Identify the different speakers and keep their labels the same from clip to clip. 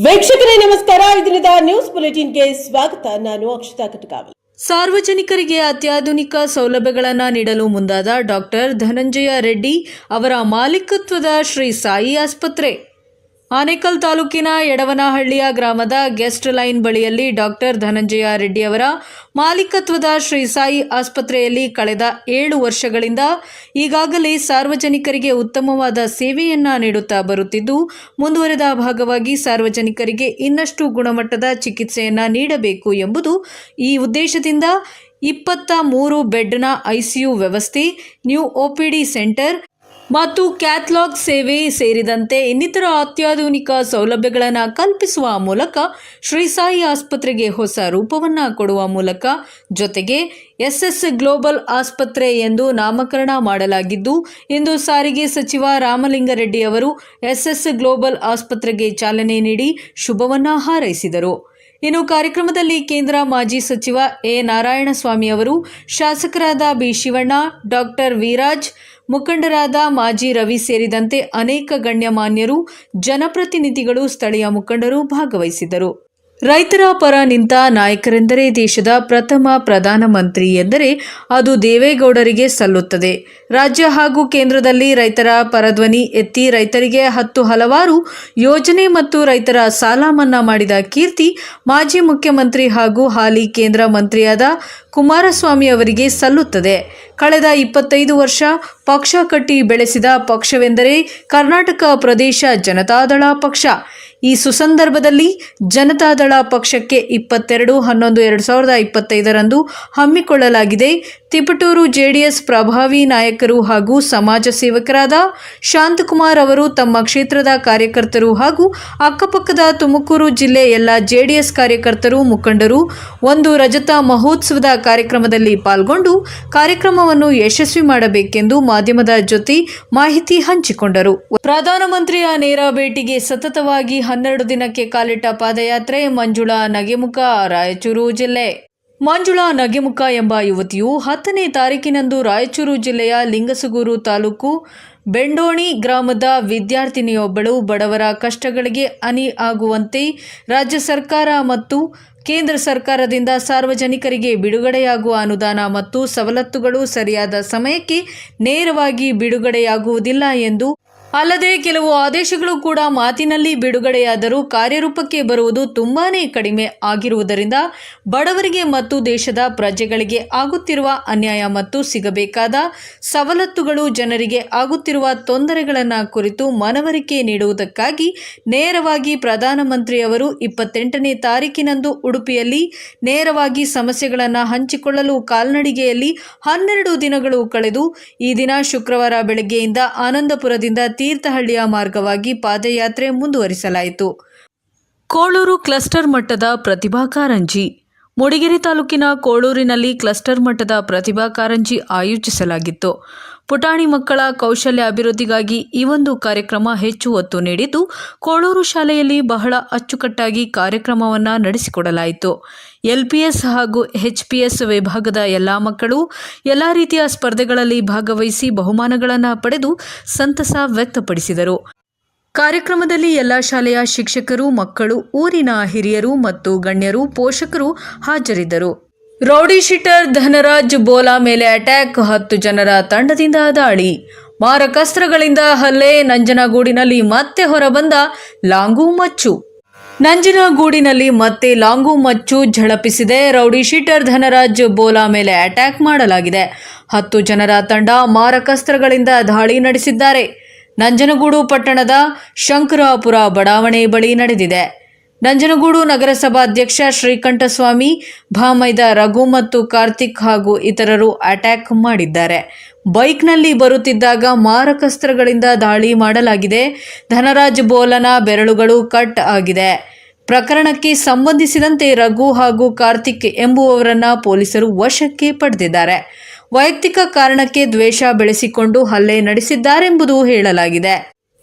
Speaker 1: ವೀಕ್ಷಕರೇ ನಮಸ್ಕಾರ. ಇದರಿಂದ ನ್ಯೂಸ್ ಬುಲೆಟಿನ್ಗೆ ಸ್ವಾಗತ. ನಾನು ಅಕ್ಷತಾ ಕಟಕಾವಲ್. ಸಾರ್ವಜನಿಕರಿಗೆ ಅತ್ಯಾಧುನಿಕ ಸೌಲಭ್ಯಗಳನ್ನು ನೀಡಲು ಮುಂದಾದ ಡಾಕ್ಟರ್ ಧನಂಜಯ ರೆಡ್ಡಿ ಅವರ ಮಾಲೀಕತ್ವದ ಶ್ರೀ ಸಾಯಿ ಆಸ್ಪತ್ರೆ. ಆನೇಕಲ್ ತಾಲೂಕಿನ ಯಡವನಹಳ್ಳಿಯ ಗ್ರಾಮದ ಗೆಸ್ಟ್ ಲೈನ್ ಬಳಿಯಲ್ಲಿ ಡಾಕ್ಟರ್ ಧನಂಜಯ ರೆಡ್ಡಿ ಅವರ ಮಾಲೀಕತ್ವದ ಶ್ರೀ ಸಾಯಿ ಆಸ್ಪತ್ರೆಯಲ್ಲಿ ಕಳೆದ 7 ವರ್ಷಗಳಿಂದ ಈಗಾಗಲೇ ಸಾರ್ವಜನಿಕರಿಗೆ ಉತ್ತಮವಾದ ಸೇವೆಯನ್ನು ನೀಡುತ್ತಾ ಬರುತ್ತಿದ್ದು, ಮುಂದುವರೆದ ಭಾಗವಾಗಿ ಸಾರ್ವಜನಿಕರಿಗೆ ಇನ್ನಷ್ಟು ಗುಣಮಟ್ಟದ ಚಿಕಿತ್ಸೆಯನ್ನು ನೀಡಬೇಕು ಎಂಬುದು ಈ ಉದ್ದೇಶದಿಂದ 23 ಬೆಡ್ನ ಐಸಿಯು ವ್ಯವಸ್ಥೆ, ನ್ಯೂ ಒಪಿಡಿ ಸೆಂಟರ್ ಮತ್ತು ಕ್ಯಾಥ್ಲಾಗ್ ಸೇವೆ ಸೇರಿದಂತೆ ಇನ್ನಿತರ ಅತ್ಯಾಧುನಿಕ ಸೌಲಭ್ಯಗಳನ್ನು ಕಲ್ಪಿಸುವ ಮೂಲಕ ಶ್ರೀ ಸಾಯಿ ಆಸ್ಪತ್ರೆಗೆ ಹೊಸ ರೂಪವನ್ನು ಕೊಡುವ ಮೂಲಕ ಜೊತೆಗೆ ಎಸ್ಎಸ್ ಗ್ಲೋಬಲ್ ಆಸ್ಪತ್ರೆ ಎಂದು ನಾಮಕರಣ ಮಾಡಲಾಗಿದ್ದು, ಇಂದು ಸಾರಿಗೆ ಸಚಿವ ರಾಮಲಿಂಗಾರೆಡ್ಡಿ ಅವರು ಎಸ್ಎಸ್ ಗ್ಲೋಬಲ್ ಆಸ್ಪತ್ರೆಗೆ ಚಾಲನೆ ನೀಡಿ ಶುಭವನ್ನ ಹಾರೈಸಿದರು. ಇನ್ನು ಕಾರ್ಯಕ್ರಮದಲ್ಲಿ ಕೇಂದ್ರ ಮಾಜಿ ಸಚಿವ ಎ ನಾರಾಯಣಸ್ವಾಮಿ ಅವರು, ಶಾಸಕರಾದ ಬಿ ಶಿವಣ್ಣ, ಡಾಕ್ಟರ್ ವಿರಾಜ್, ಮುಖಂಡರಾದ ಮಾಜಿ ರವಿ ಸೇರಿದಂತೆ ಅನೇಕ ಗಣ್ಯಮಾನ್ಯರು, ಜನಪ್ರತಿನಿಧಿಗಳು, ಸ್ಥಳೀಯ ಮುಖಂಡರು ಭಾಗವಹಿಸಿದ್ದರು. ರೈತರ ಪರ ನಿಂತ ನಾಯಕರೆಂದರೆ ದೇಶದ ಪ್ರಥಮ ಪ್ರಧಾನಮಂತ್ರಿ ಎಂದರೆ ಅದು ದೇವೇಗೌಡರಿಗೆ ಸಲ್ಲುತ್ತದೆ. ರಾಜ್ಯ ಹಾಗೂ ಕೇಂದ್ರದಲ್ಲಿ ರೈತರ ಪರಧ್ವನಿ ಎತ್ತಿ ರೈತರಿಗೆ ಹಲವಾರು ಯೋಜನೆ ಮತ್ತು ರೈತರ ಸಾಲ ಮನ್ನಾ ಮಾಡಿದ ಕೀರ್ತಿ ಮಾಜಿ ಮುಖ್ಯಮಂತ್ರಿ ಹಾಗೂ ಹಾಲಿ ಕೇಂದ್ರ ಮಂತ್ರಿಯಾದ ಕುಮಾರಸ್ವಾಮಿ ಅವರಿಗೆ ಸಲ್ಲುತ್ತದೆ. ಕಳೆದ 25 ವರ್ಷ ಪಕ್ಷ ಕಟ್ಟಿ ಬೆಳೆಸಿದ ಪಕ್ಷವೆಂದರೆ ಕರ್ನಾಟಕ ಪ್ರದೇಶ ಜನತಾದಳ ಪಕ್ಷ. ಈ ಸುಸಂದರ್ಭದಲ್ಲಿ ಜನತಾದಳ ಪಕ್ಷಕ್ಕೆ 22/11/2025 ಹಮ್ಮಿಕೊಳ್ಳಲಾಗಿದೆ. ತಿಪಟೂರು ಜೆಡಿಎಸ್ ಪ್ರಭಾವಿ ನಾಯಕರು ಹಾಗೂ ಸಮಾಜ ಸೇವಕರಾದ ಶಾಂತಕುಮಾರ್ ಅವರು ತಮ್ಮ ಕ್ಷೇತ್ರದ ಕಾರ್ಯಕರ್ತರು ಹಾಗೂ ಅಕ್ಕಪಕ್ಕದ ತುಮಕೂರು ಜಿಲ್ಲೆ ಎಲ್ಲ ಜೆಡಿಎಸ್ ಕಾರ್ಯಕರ್ತರು, ಮುಖಂಡರು ಒಂದು ರಜತ ಮಹೋತ್ಸವದ ಕಾರ್ಯಕ್ರಮದಲ್ಲಿ ಪಾಲ್ಗೊಂಡು ಕಾರ್ಯಕ್ರಮವನ್ನು ಯಶಸ್ವಿ ಮಾಡಬೇಕೆಂದು ಮಾಧ್ಯಮದ ಜೊತೆ ಮಾಹಿತಿ ಹಂಚಿಕೊಂಡರು. ಪ್ರಧಾನಮಂತ್ರಿಯ ನೇರ ಭೇಟಿಗೆ ಸತತವಾಗಿ 12 ದಿನಕ್ಕೆ ಕಾಲಿಟ್ಟ ಪಾದಯಾತ್ರೆ. ಮಂಜುಳಾ ನಗೆಮುಖ, ರಾಯಚೂರು ಜಿಲ್ಲೆ. ಮಂಜುಳಾ ನಗೆಮುಖ ಎಂಬ ಯುವತಿಯು 10ನೇ ತಾರೀಕಿನಂದು ರಾಯಚೂರು ಜಿಲ್ಲೆಯ ಲಿಂಗಸಗೂರು ತಾಲೂಕು ಬೆಂಡೋಣಿ ಗ್ರಾಮದ ವಿದ್ಯಾರ್ಥಿನಿಯೊಬ್ಬಳು ಬಡವರ ಕಷ್ಟಗಳಿಗೆ ಅಣಿ ಆಗುವಂತೆ ರಾಜ್ಯ ಸರ್ಕಾರ ಮತ್ತು ಕೇಂದ್ರ ಸರ್ಕಾರದಿಂದ ಸಾರ್ವಜನಿಕರಿಗೆ ಬಿಡುಗಡೆಯಾಗುವ ಅನುದಾನ ಮತ್ತು ಸವಲತ್ತುಗಳು ಸರಿಯಾದ ಸಮಯಕ್ಕೆ ನೇರವಾಗಿ ಬಿಡುಗಡೆಯಾಗುವುದಿಲ್ಲ ಎಂದು, ಅಲ್ಲದೆ ಕೆಲವು ಆದೇಶಗಳು ಕೂಡ ಮಾತಿನಲ್ಲಿ ಬಿಡುಗಡೆಯಾದರೂ ಕಾರ್ಯರೂಪಕ್ಕೆ ಬರುವುದು ತುಂಬಾನೇ ಕಡಿಮೆ ಆಗಿರುವುದರಿಂದ ಬಡವರಿಗೆ ಮತ್ತು ದೇಶದ ಪ್ರಜೆಗಳಿಗೆ ಆಗುತ್ತಿರುವ ಅನ್ಯಾಯ ಮತ್ತು ಸಿಗಬೇಕಾದ ಸವಲತ್ತುಗಳು, ಜನರಿಗೆ ಆಗುತ್ತಿರುವ ತೊಂದರೆಗಳನ್ನು ಕುರಿತು ಮನವರಿಕೆ ನೀಡುವುದಕ್ಕಾಗಿ ನೇರವಾಗಿ ಪ್ರಧಾನಮಂತ್ರಿಯವರು 28ನೇ ತಾರೀಕಿನಂದು ಉಡುಪಿಯಲ್ಲಿ ನೇರವಾಗಿ ಸಮಸ್ಯೆಗಳನ್ನು ಹಂಚಿಕೊಳ್ಳಲು ಕಾಲ್ನಡಿಗೆಯಲ್ಲಿ 12 ದಿನಗಳು ಕಳೆದು ಈ ದಿನ ಶುಕ್ರವಾರ ಬೆಳಗ್ಗೆಯಿಂದ ಆನಂದಪುರದಿಂದ ತೀರ್ಥಹಳ್ಳಿಯ ಮಾರ್ಗವಾಗಿ ಪಾದಯಾತ್ರೆ ಮುಂದುವರಿಸಲಾಯಿತು. ಕೋಳೂರು ಕ್ಲಸ್ಟರ್ ಮಟ್ಟದ ಪ್ರತಿಭಾ ಕಾರಂಜಿ. ಮೂಡಿಗೆರೆ ತಾಲೂಕಿನ ಕೋಳೂರಿನಲ್ಲಿ ಕ್ಲಸ್ಟರ್ ಮಟ್ಟದ ಪ್ರತಿಭಾ ಕಾರಂಜಿ ಆಯೋಜಿಸಲಾಗಿತ್ತು. ಪುಟಾಣಿ ಮಕ್ಕಳ ಕೌಶಲ್ಯ ಅಭಿವೃದ್ಧಿಗಾಗಿ ಈ ಒಂದು ಕಾರ್ಯಕ್ರಮ ಹೆಚ್ಚು ಒತ್ತು ನೀಡಿದ್ದು, ಕೋಳೂರು ಶಾಲೆಯಲ್ಲಿ ಬಹಳ ಅಚ್ಚುಕಟ್ಟಾಗಿ ಕಾರ್ಯಕ್ರಮವನ್ನು ನಡೆಸಿಕೊಡಲಾಯಿತು. ಎಲ್ಪಿಎಸ್ ಹಾಗೂ ಎಚ್ಪಿಎಸ್ ವಿಭಾಗದ ಎಲ್ಲ ಮಕ್ಕಳು ಎಲ್ಲ ರೀತಿಯ ಸ್ಪರ್ಧೆಗಳಲ್ಲಿ ಭಾಗವಹಿಸಿ ಬಹುಮಾನಗಳನ್ನು ಪಡೆದು ಸಂತಸ ವ್ಯಕ್ತಪಡಿಸಿದರು. ಕಾರ್ಯಕ್ರಮದಲ್ಲಿ ಎಲ್ಲ ಶಾಲೆಯ ಶಿಕ್ಷಕರು, ಮಕ್ಕಳು, ಊರಿನ ಹಿರಿಯರು ಮತ್ತು ಗಣ್ಯರು, ಪೋಷಕರು ಹಾಜರಿದ್ದರು. ರೌಡಿ ಶೀಟರ್ ಧನರಾಜ್ ಬೋಲಾ ಮೇಲೆ ಅಟ್ಯಾಕ್, 10 ಜನರ ತಂಡದಿಂದ ದಾಳಿ, ಮಾರಕಾಸ್ತ್ರಗಳಿಂದ ಹಲ್ಲೆ. ನಂಜನಗೂಡಿನಲ್ಲಿ ಮತ್ತೆ ಹೊರಬಂದ ಲಾಂಗು ಮಚ್ಚು. ನಂಜನಗೂಡಿನಲ್ಲಿ ಮತ್ತೆ ಲಾಂಗು ಮಚ್ಚು ಝಳಪಿಸಿದೆ. ರೌಡಿ ಶೀಟರ್ ಧನರಾಜ್ ಬೋಲಾ ಮೇಲೆ ಅಟ್ಯಾಕ್ ಮಾಡಲಾಗಿದೆ. 10 ಜನರ ತಂಡ ಮಾರಕಾಸ್ತ್ರಗಳಿಂದ ದಾಳಿ ನಡೆಸಿದ್ದಾರೆ. ನಂಜನಗೂಡು ಪಟ್ಟಣದ ಶಂಕರಾಪುರ ಬಡಾವಣೆ ಬಳಿ ನಡೆದಿದೆ. ನಂಜನಗೂಡು ನಗರಸಭಾಧ್ಯಕ್ಷ ಶ್ರೀಕಂಠಸ್ವಾಮಿ, ಭಾಮೈದ ರಘು ಮತ್ತು ಕಾರ್ತಿಕ್ ಹಾಗೂ ಇತರರು ಅಟ್ಯಾಕ್ ಮಾಡಿದ್ದಾರೆ. ಬೈಕ್ನಲ್ಲಿ ಬರುತ್ತಿದ್ದಾಗ ಮಾರಕಾಸ್ತ್ರಗಳಿಂದ ದಾಳಿ ಮಾಡಲಾಗಿದೆ. ಧನರಾಜ್ ಬೋಲನ ಬೆರಳುಗಳು ಕಟ್ ಆಗಿದೆ. ಪ್ರಕರಣಕ್ಕೆ ಸಂಬಂಧಿಸಿದಂತೆ ರಘು ಹಾಗೂ ಕಾರ್ತಿಕ್ ಎಂಬುವವರನ್ನ ಪೊಲೀಸರು ವಶಕ್ಕೆ ಪಡೆದಿದ್ದಾರೆ. ವೈಯಕ್ತಿಕ ಕಾರಣಕ್ಕೆ ದ್ವೇಷ ಬೆಳೆಸಿಕೊಂಡು ಹಲ್ಲೆ ನಡೆಸಿದ್ದಾರೆಂಬುದು ಹೇಳಲಾಗಿದೆ.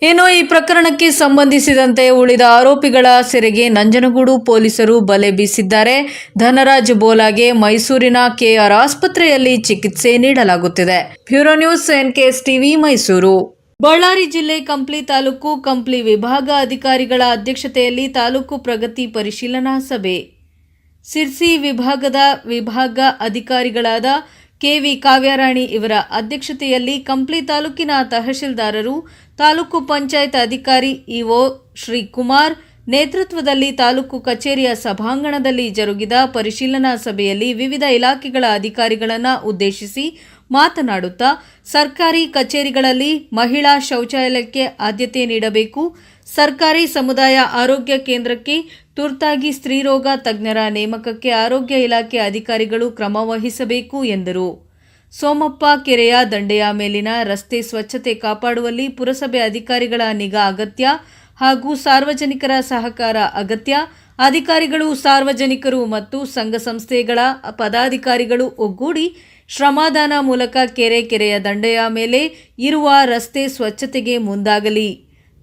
Speaker 1: ಇನ್ನು ಈ ಪ್ರಕರಣಕ್ಕೆ ಸಂಬಂಧಿಸಿದಂತೆ ಉಳಿದ ಆರೋಪಿಗಳ ಸೆರೆಗೆ ನಂಜನಗೂಡು ಪೊಲೀಸರು ಬಲೆ ಬೀಸಿದ್ದಾರೆ. ಧನರಾಜ್ ಬೋಲಾಗೆ ಮೈಸೂರಿನ ಕೆಆರ್ ಆಸ್ಪತ್ರೆಯಲ್ಲಿ ಚಿಕಿತ್ಸೆ ನೀಡಲಾಗುತ್ತಿದೆ. Bureau news, NKS TV, Mysuru. Ballari ಜಿಲ್ಲೆ ಕಂಪ್ಲಿ ತಾಲೂಕು ಕಂಪ್ಲಿ ವಿಭಾಗ ಅಧಿಕಾರಿಗಳ ಅಧ್ಯಕ್ಷತೆಯಲ್ಲಿ ತಾಲೂಕು ಪ್ರಗತಿ ಪರಿಶೀಲನಾ ಸಭೆ. ಸಿರ್ಸಿ ವಿಭಾಗದ ವಿಭಾಗ ಅಧಿಕಾರಿಗಳಾದ ಕೆವಿ ಕಾವ್ಯರಾಣಿ ಇವರ ಅಧ್ಯಕ್ಷತೆಯಲ್ಲಿ ಕಂಪ್ಲಿ ತಾಲೂಕಿನ ತಹಶೀಲ್ದಾರರು, ತಾಲೂಕು ಪಂಚಾಯತ್ ಅಧಿಕಾರಿ ಇಒ ಶ್ರೀಕುಮಾರ್ ನೇತೃತ್ವದಲ್ಲಿ ತಾಲೂಕು ಕಚೇರಿಯ ಸಭಾಂಗಣದಲ್ಲಿ ಜರುಗಿದ ಪರಿಶೀಲನಾ ಸಭೆಯಲ್ಲಿ ವಿವಿಧ ಇಲಾಖೆಗಳ ಅಧಿಕಾರಿಗಳನ್ನು ಉದ್ದೇಶಿಸಿ ಮಾತನಾಡುತ್ತಾ ಸರ್ಕಾರಿ ಕಚೇರಿಗಳಲ್ಲಿ ಮಹಿಳಾ ಶೌಚಾಲಯಕ್ಕೆ ಆದ್ಯತೆ ನೀಡಬೇಕು, ಸರ್ಕಾರಿ ಸಮುದಾಯ ಆರೋಗ್ಯ ಕೇಂದ್ರಕ್ಕೆ ತುರ್ತಾಗಿ ಸ್ತ್ರೀರೋಗ ತಜ್ಞರ ನೇಮಕಕ್ಕೆ ಆರೋಗ್ಯ ಇಲಾಖೆ ಅಧಿಕಾರಿಗಳು ಕ್ರಮ ವಹಿಸಬೇಕು ಎಂದರು. ಸೋಮಪ್ಪ ಕೆರೆಯ ದಂಡೆಯ ಮೇಲಿನ ರಸ್ತೆ ಸ್ವಚ್ಛತೆ ಕಾಪಾಡುವಲ್ಲಿ ಪುರಸಭೆ ಅಧಿಕಾರಿಗಳ ನಿಗಾ ಅಗತ್ಯ ಹಾಗೂ ಸಾರ್ವಜನಿಕರ ಸಹಕಾರ ಅಗತ್ಯ. ಅಧಿಕಾರಿಗಳು, ಸಾರ್ವಜನಿಕರು ಮತ್ತು ಸಂಘ ಸಂಸ್ಥೆಗಳ ಪದಾಧಿಕಾರಿಗಳು ಒಗ್ಗೂಡಿ ಶ್ರಮದಾನ ಮೂಲಕ ಕೆರೆಯ ದಂಡೆಯ ಮೇಲೆ ಇರುವ ರಸ್ತೆ ಸ್ವಚ್ಛತೆಗೆ ಮುಂದಾಗಲಿ.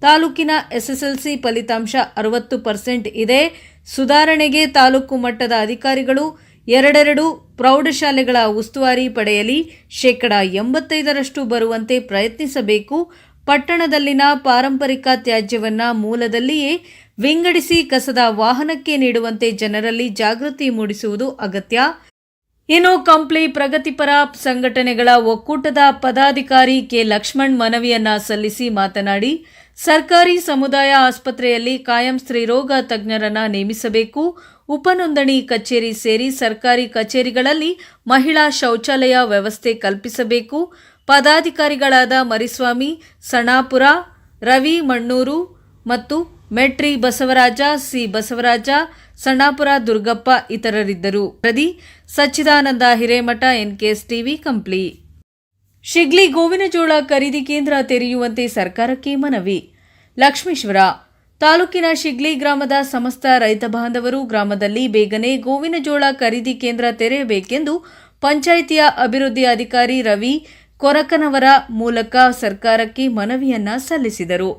Speaker 1: ತಾಲೂಕಿನ ಎಸ್ಎಸ್ಎಲ್ಸಿ ಫಲಿತಾಂಶ 60% ಇದೆ. ಸುಧಾರಣೆಗೆ ತಾಲೂಕು ಮಟ್ಟದ ಅಧಿಕಾರಿಗಳು ಎರಡೆರಡು ಪ್ರೌಢಶಾಲೆಗಳ ಉಸ್ತುವಾರಿ ಪಡೆಯಲಿ. 85% ಬರುವಂತೆ ಪ್ರಯತ್ನಿಸಬೇಕು. ಪಟ್ಟಣದಲ್ಲಿನ ಪಾರಂಪರಿಕ ತ್ಯಾಜ್ಯವನ್ನು ಮೂಲದಲ್ಲಿಯೇ ವಿಂಗಡಿಸಿ ಕಸದ ವಾಹನಕ್ಕೆ ನೀಡುವಂತೆ ಜನರಲ್ಲಿ ಜಾಗೃತಿ ಮೂಡಿಸುವುದು ಅಗತ್ಯ. ಇನ್ನು ಕಂಪ್ಲಿ ಪ್ರಗತಿಪರ ಸಂಘಟನೆಗಳ ಒಕ್ಕೂಟದ ಪದಾಧಿಕಾರಿ ಕೆ ಲಕ್ಷ್ಮಣ್ ಮನವಿಯನ್ನ ಸಲ್ಲಿಸಿ ಮಾತನಾಡಿ, ಸರ್ಕಾರಿ ಸಮುದಾಯ ಆಸ್ಪತ್ರೆಯಲ್ಲಿ ಕಾಯಂ ಸ್ತ್ರೀರೋಗ ತಜ್ಞರನ್ನ ನೇಮಿಸಬೇಕು. ಉಪನೋಂದಣಿ ಕಚೇರಿ ಸೇರಿ ಸರ್ಕಾರಿ ಕಚೇರಿಗಳಲ್ಲಿ ಮಹಿಳಾ ಶೌಚಾಲಯ ವ್ಯವಸ್ಥೆ ಕಲ್ಪಿಸಬೇಕು. ಪದಾಧಿಕಾರಿಗಳಾದ ಮರಿಸ್ವಾಮಿ ಸಣಾಪುರ, ರವಿ ಮಣ್ಣೂರು ಮತ್ತು ಮೆಟ್ರಿ ಬಸವರಾಜ, ಸಿ ಬಸವರಾಜ, ಸಣ್ಣಾಪುರ ದುರ್ಗಪ್ಪ ಇತರರಿದ್ದರು. ಪ್ರದಿ ಸಚ್ಚಿದಾನಂದ ಹಿರೇಮಠ, ಎನ್ಕೆಎಸ್ ಟಿವಿ ಕಂಪ್ಲಿ. ಶಿಗ್ಲಿ ಗೋವಿನಜೋಳ ಖರೀದಿ ಕೇಂದ್ರ ತೆರೆಯುವಂತೆ ಸರ್ಕಾರಕ್ಕೆ ಮನವಿ. ಲಕ್ಷ್ಮೇಶ್ವರ ತಾಲೂಕಿನ ಶಿಗ್ಲಿ ಗ್ರಾಮದ ಸಮಸ್ತ ರೈತ ಬಾಂಧವರು ಗ್ರಾಮದಲ್ಲಿ ಬೇಗನೆ ಗೋವಿನಜೋಳ ಖರೀದಿ ಕೇಂದ್ರ ತೆರೆಯಬೇಕೆಂದು ಪಂಚಾಯಿತಿಯ ಅಭಿವೃದ್ಧಿ ಅಧಿಕಾರಿ ರವಿ ಕೊರಕನವರ ಮೂಲಕ ಸರ್ಕಾರಕ್ಕೆ ಮನವಿಯನ್ನ ಸಲ್ಲಿಸಿದರು.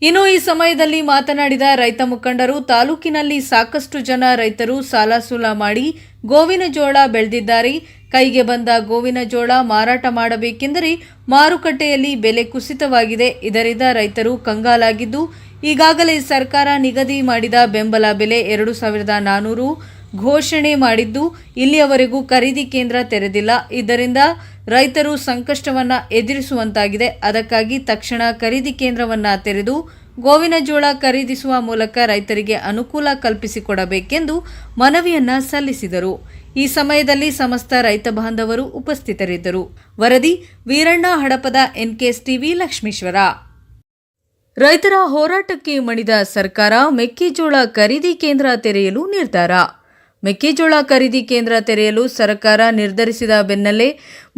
Speaker 1: ಇನ್ನು ಈ ಸಮಯದಲ್ಲಿ ಮಾತನಾಡಿದ ರೈತ ಮುಖಂಡರು, ತಾಲೂಕಿನಲ್ಲಿ ಸಾಕಷ್ಟು ಜನ ರೈತರು ಸಾಲ ಸೂಲ ಮಾಡಿ ಗೋವಿನ ಜೋಳ ಬೆಳೆದಿದ್ದಾರೆ. ಕೈಗೆ ಬಂದ ಗೋವಿನ ಜೋಳ ಮಾರಾಟ ಮಾಡಬೇಕೆಂದರೆ ಮಾರುಕಟ್ಟೆಯಲ್ಲಿ ಬೆಲೆ ಕುಸಿತವಾಗಿದೆ. ಇದರಿಂದ ರೈತರು ಕಂಗಾಲಾಗಿದ್ದು, ಈಗಾಗಲೇ ಸರ್ಕಾರ ನಿಗದಿ ಮಾಡಿದ ಬೆಂಬಲ ಬೆಲೆ 2400 ಘೋಷಣೆ ಮಾಡಿದ್ದು, ಇಲ್ಲಿಯವರೆಗೂ ಖರೀದಿ ಕೇಂದ್ರ ತೆರೆದಿಲ್ಲ. ಇದರಿಂದ ರೈತರು ಸಂಕಷ್ಟವನ್ನ ಎದುರಿಸುವಂತಾಗಿದೆ. ಅದಕ್ಕಾಗಿ ತಕ್ಷಣ ಖರೀದಿ ಕೇಂದ್ರವನ್ನ ತೆರೆದು ಗೋವಿನ ಜೋಳ ಖರೀದಿಸುವ ಮೂಲಕ ರೈತರಿಗೆ ಅನುಕೂಲ ಕಲ್ಪಿಸಿಕೊಡಬೇಕೆಂದು ಮನವಿಯನ್ನ ಸಲ್ಲಿಸಿದರು. ಈ ಸಮಯದಲ್ಲಿ ಸಮಸ್ತ ರೈತ ಬಾಂಧವರು ಉಪಸ್ಥಿತರಿದ್ದರು. ವರದಿ ವೀರಣ್ಣ ಹಡಪದ, ಎನ್ಕೆಎಸ್ ಟಿವಿ ಲಕ್ಷ್ಮೇಶ್ವರ. ರೈತರ ಹೋರಾಟಕ್ಕೆ ಮಣಿದ ಸರ್ಕಾರ ಮೆಕ್ಕೆಜೋಳ ಖರೀದಿ ಕೇಂದ್ರ ತೆರೆಯಲು ನಿರ್ಧಾರ. ಮೆಕ್ಕೆಜೋಳ ಖರೀದಿ ಕೇಂದ್ರ ತೆರೆಯಲು ಸರ್ಕಾರ ನಿರ್ಧರಿಸಿದ ಬೆನ್ನಲ್ಲೇ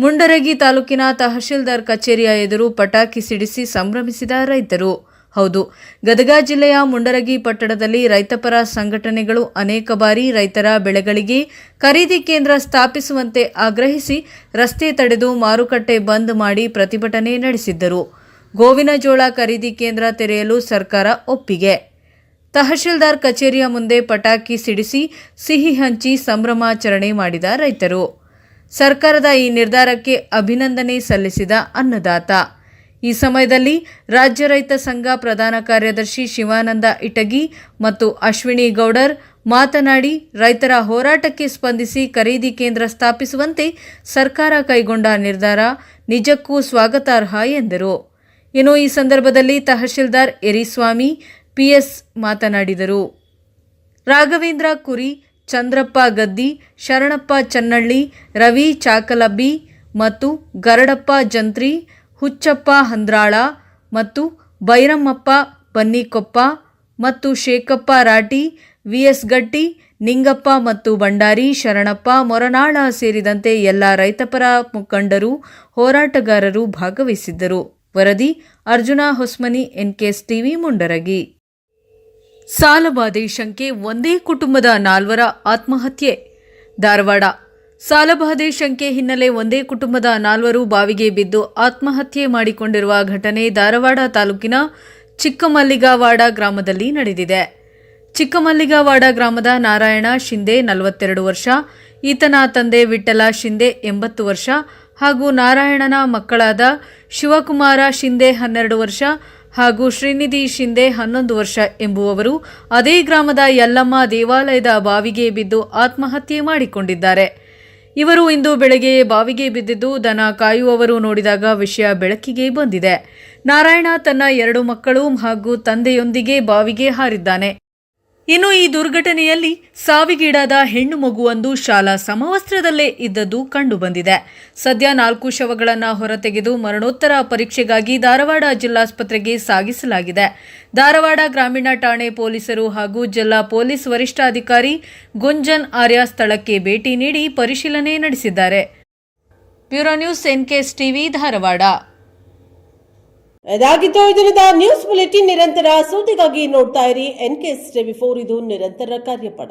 Speaker 1: ಮುಂಡರಗಿ ತಾಲೂಕಿನ ತಹಶೀಲ್ದಾರ್ ಕಚೇರಿಯ ಎದುರು ಪಟಾಕಿ ಸಿಡಿಸಿ ಸಂಭ್ರಮಿಸಿದ ರೈತರು. ಹೌದು, ಗದಗ ಜಿಲ್ಲೆಯ ಮುಂಡರಗಿ ಪಟ್ಟಣದಲ್ಲಿ ರೈತಪರ ಸಂಘಟನೆಗಳು ಅನೇಕ ಬಾರಿ ರೈತರ ಬೆಳೆಗಳಿಗೆ ಖರೀದಿ ಕೇಂದ್ರ ಸ್ಥಾಪಿಸುವಂತೆ ಆಗ್ರಹಿಸಿ ರಸ್ತೆ ತಡೆದು ಮಾರುಕಟ್ಟೆ ಬಂದ್ ಮಾಡಿ ಪ್ರತಿಭಟನೆ ನಡೆಸಿದ್ದರು. ಗೋವಿನ ಜೋಳ ಖರೀದಿ ಕೇಂದ್ರ ತೆರೆಯಲು ಸರ್ಕಾರ ಒಪ್ಪಿಗೆ. ತಹಶೀಲ್ದಾರ್ ಕಚೇರಿಯ ಮುಂದೆ ಪಟಾಕಿ ಸಿಡಿಸಿ ಸಿಹಿ ಹಂಚಿ ಸಂಭ್ರಮಾಚರಣೆ ಮಾಡಿದ ರೈತರು. ಸರ್ಕಾರದ ಈ ನಿರ್ಧಾರಕ್ಕೆ ಅಭಿನಂದನೆ ಸಲ್ಲಿಸಿದ ಅನ್ನದಾತ. ಈ ಸಮಯದಲ್ಲಿ ರಾಜ್ಯ ರೈತ ಸಂಘ ಪ್ರಧಾನ ಕಾರ್ಯದರ್ಶಿ ಶಿವಾನಂದ ಇಟಗಿ ಮತ್ತು ಅಶ್ವಿನಿ ಗೌಡರ್ ಮಾತನಾಡಿ, ರೈತರ ಹೋರಾಟಕ್ಕೆ ಸ್ಪಂದಿಸಿ ಖರೀದಿ ಕೇಂದ್ರ ಸ್ಥಾಪಿಸುವಂತೆ ಸರ್ಕಾರ ಕೈಗೊಂಡ ನಿರ್ಧಾರ ನಿಜಕ್ಕೂ ಸ್ವಾಗತಾರ್ಹ ಎಂದರು. ಇನ್ನು ಈ ಸಂದರ್ಭದಲ್ಲಿ ತಹಶೀಲ್ದಾರ್ ಯರಿಸ್ವಾಮಿ ಪಿಎಸ್ ಮಾತನಾಡಿದರು. ರಾಘವೇಂದ್ರ ಕುರಿ, ಚಂದ್ರಪ್ಪ ಗದ್ದಿ, ಶರಣಪ್ಪ ಚನ್ನಳ್ಳಿ, ರವಿ ಚಾಕಲಬ್ಬಿ ಮತ್ತು ಗರಡಪ್ಪ ಜಂತ್ರಿ, ಹುಚ್ಚಪ್ಪ ಹಂದ್ರಾಳ ಮತ್ತು ಬೈರಮ್ಮಪ್ಪ ಬನ್ನಿಕೊಪ್ಪ ಮತ್ತು ಶೇಖಪ್ಪ ರಾಟಿ, ವಿಎಸ್ ಗಟ್ಟಿ, ನಿಂಗಪ್ಪ ಮತ್ತು ಭಂಡಾರಿ, ಶರಣಪ್ಪ ಮೊರನಾಳ ಸೇರಿದಂತೆ ಎಲ್ಲ ರೈತಪರ ಮುಖಂಡರು, ಹೋರಾಟಗಾರರು ಭಾಗವಹಿಸಿದ್ದರು. ವರದಿ ಅರ್ಜುನ ಹೊಸ್ಮನಿ, ಎನ್ಕೆಎಸ್ ಟಿವಿ ಮುಂಡರಗಿ. ಸಾಲಬಾಧೆ ಶಂಕೆ, ಒಂದೇ ಕುಟುಂಬದ 4 ಆತ್ಮಹತ್ಯೆ. ಧಾರವಾಡ ಸಾಲಬಾಧೆ ಶಂಕೆ ಹಿನ್ನೆಲೆ ಒಂದೇ ಕುಟುಂಬದ 4 ಬಾವಿಗೆ ಬಿದ್ದು ಆತ್ಮಹತ್ಯೆ ಮಾಡಿಕೊಂಡಿರುವ ಘಟನೆ ಧಾರವಾಡ ತಾಲೂಕಿನ ಚಿಕ್ಕಮಲ್ಲಿಗವಾಡ ಗ್ರಾಮದಲ್ಲಿ ನಡೆದಿದೆ. ಚಿಕ್ಕಮಲ್ಲಿಗವಾಡ ಗ್ರಾಮದ ನಾರಾಯಣ ಶಿಂದೆ 42 ವರ್ಷ, ಈತನ ತಂದೆ ವಿಠ್ಠಲ ಶಿಂದೆ 80 ವರ್ಷ ಹಾಗೂ ನಾರಾಯಣನ ಮಕ್ಕಳಾದ ಶಿವಕುಮಾರ ಶಿಂದೆ 12 ವರ್ಷ ಹಾಗೂ ಶ್ರೀನಿಧಿ ಶಿಂದೆ 11 ವರ್ಷ ಎಂಬುವವರು ಅದೇ ಗ್ರಾಮದ ಯಲ್ಲಮ್ಮ ದೇವಾಲಯದ ಬಾವಿಗೆ ಬಿದ್ದು ಆತ್ಮಹತ್ಯೆ ಮಾಡಿಕೊಂಡಿದ್ದಾರೆ. ಇವರು ಇಂದು ಬೆಳಗ್ಗೆ ಬಾವಿಗೆ ಬಿದ್ದಿದ್ದು ದನ ಕಾಯುವವರು ನೋಡಿದಾಗ ವಿಷಯ ಬೆಳಕಿಗೆ ಬಂದಿದೆ. ನಾರಾಯಣ ತನ್ನ 2 ಮಕ್ಕಳು ಹಾಗೂ ತಂದೆಯೊಂದಿಗೆ ಬಾವಿಗೆ ಹಾರಿದ್ದಾನೆ. ಇನ್ನು ಈ ದುರ್ಘಟನೆಯಲ್ಲಿ ಸಾವಿಗೀಡಾದ ಹೆಣ್ಣು ಮಗುವೊಂದು ಶಾಲಾ ಸಮವಸ್ತ್ರದಲ್ಲೇ ಇದ್ದದ್ದು ಕಂಡುಬಂದಿದೆ. ಸದ್ಯ 4 ಶವಗಳನ್ನು ಹೊರತೆಗೆದು ಮರಣೋತ್ತರ ಪರೀಕ್ಷೆಗಾಗಿ ಧಾರವಾಡ ಜಿಲ್ಲಾಸ್ಪತ್ರೆಗೆ ಸಾಗಿಸಲಾಗಿದೆ. ಧಾರವಾಡ ಗ್ರಾಮೀಣ ಠಾಣೆ ಪೊಲೀಸರು ಹಾಗೂ ಜಿಲ್ಲಾ ಪೊಲೀಸ್ ವರಿಷ್ಠಾಧಿಕಾರಿ ಗುಂಜನ್ ಆರ್ಯ ಸ್ಥಳಕ್ಕೆ ಭೇಟಿ ನೀಡಿ ಪರಿಶೀಲನೆ ನಡೆಸಿದ್ದಾರೆ. Bureau news NKS TV Dharwad.
Speaker 2: ಇದಾಗಿತ್ತು ಈ ದಿನದ ನ್ಯೂಸ್ ಬುಲೆಟಿನ್. ನಿರಂತರ ಸುದ್ದಿಗಾಗಿ ನೋಡ್ತಾ ಇರಿ ಎನ್ಕೆಎಸ್ ಟಿವಿ 4, ಇದು ನಿರಂತರ ಕಾರ್ಯಪಡ.